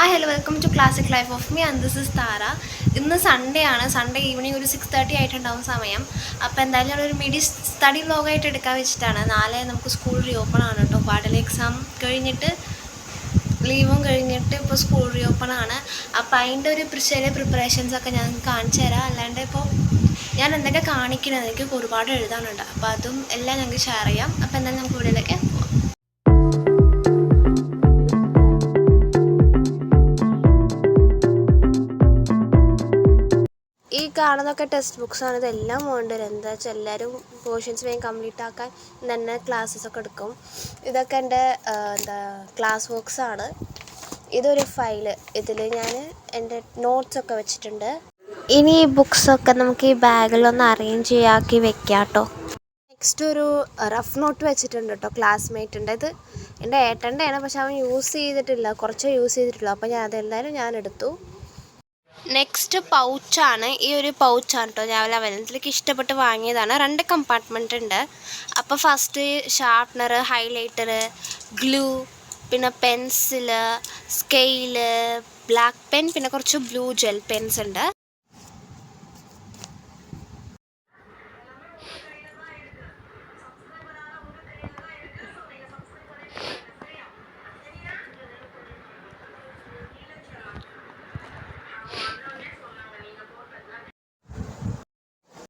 Hi hello welcome to classic life of me and this is Thara. ഇന്ന് Sunday ആണ്. Sunday evening ഒരു 6:30 ആയിട്ടുണ്ടാവും സമയം. അപ്പോൾ എന്തായാലും ഞങ്ങളൊരു മിഡി സ്റ്റഡി വ്ലോഗായിട്ട് എടുക്കാൻ വെച്ചിട്ടാണ്. നാളെ നമുക്ക് സ്കൂൾ റീഓപ്പൺ ആണ് കേട്ടോ. പാടൽ എക്സാം കഴിഞ്ഞിട്ട് ലീവും കഴിഞ്ഞിട്ട് ഇപ്പോൾ സ്കൂൾ റീഓപ്പൺ ആണ്. അപ്പോൾ അതിൻ്റെ ഒരു ചെറിയ പ്രിപ്പറേഷൻസൊക്കെ ഞാൻ കാണിച്ചു തരാം. അല്ലാണ്ട് ഇപ്പോൾ ഞാൻ എന്തൊക്കെ കാണിക്കുന്നത് എനിക്ക് ഒരുപാട് എഴുതാനുണ്ട്. അപ്പോൾ അതും എല്ലാം ഞങ്ങൾക്ക് ഷെയർ ചെയ്യാം. അപ്പോൾ എന്തായാലും നമുക്ക് വീഡിയോയിലേക്ക് പോകാം. ഈ കാണുന്നതൊക്കെ ടെക്സ്റ്റ് ബുക്സാണ്. ഇതെല്ലാം വേണ്ടവരും എന്താ വെച്ചാൽ എല്ലാവരും പോർഷൻസ് വേഗം കംപ്ലീറ്റ് ആക്കാൻ തന്നെ ക്ലാസ്സസൊക്കെ എടുക്കും. ഇതൊക്കെ എൻ്റെ ക്ലാസ് വർക്ക്സാണ്. ഇതൊരു ഫയല്. ഇതിൽ ഞാൻ എൻ്റെ നോട്ട്സൊക്കെ വെച്ചിട്ടുണ്ട്. ഇനി ഈ ബുക്സൊക്കെ നമുക്ക് ഈ ബാഗിലൊന്ന് അറേഞ്ച് ചെയ്യാക്കി വെക്കാം കേട്ടോ. നെക്സ്റ്റ് ഒരു റഫ് നോട്ട് വെച്ചിട്ടുണ്ട് കേട്ടോ, ക്ലാസ്മേറ്റിൻ്റെ. ഇത് എൻ്റെ ഏട്ടൻ്റെയാണ്, പക്ഷെ അവൻ യൂസ് ചെയ്തിട്ടില്ല, കുറച്ചേ യൂസ് ചെയ്തിട്ടുള്ളൂ. അപ്പോൾ ഞാൻ എടുത്തു. നെക്സ്റ്റ് പൗച്ചാണ്. ഈ ഒരു പൗച്ചാണ് കേട്ടോ, ഞാൻ 11th ഇഷ്ടപ്പെട്ട് വാങ്ങിയതാണ്. 2 കമ്പാർട്ട്മെൻറ്റ് ഉണ്ട്. അപ്പോൾ ഫസ്റ്റ് ഷാർപ്നർ, ഹൈലൈറ്റർ, ഗ്ലൂ, പിന്നെ പെൻസില്, സ്കെയില്, ബ്ലാക്ക് പെൻ, പിന്നെ കുറച്ച് ബ്ലൂ ജെൽ പെൻസ് ഉണ്ട്.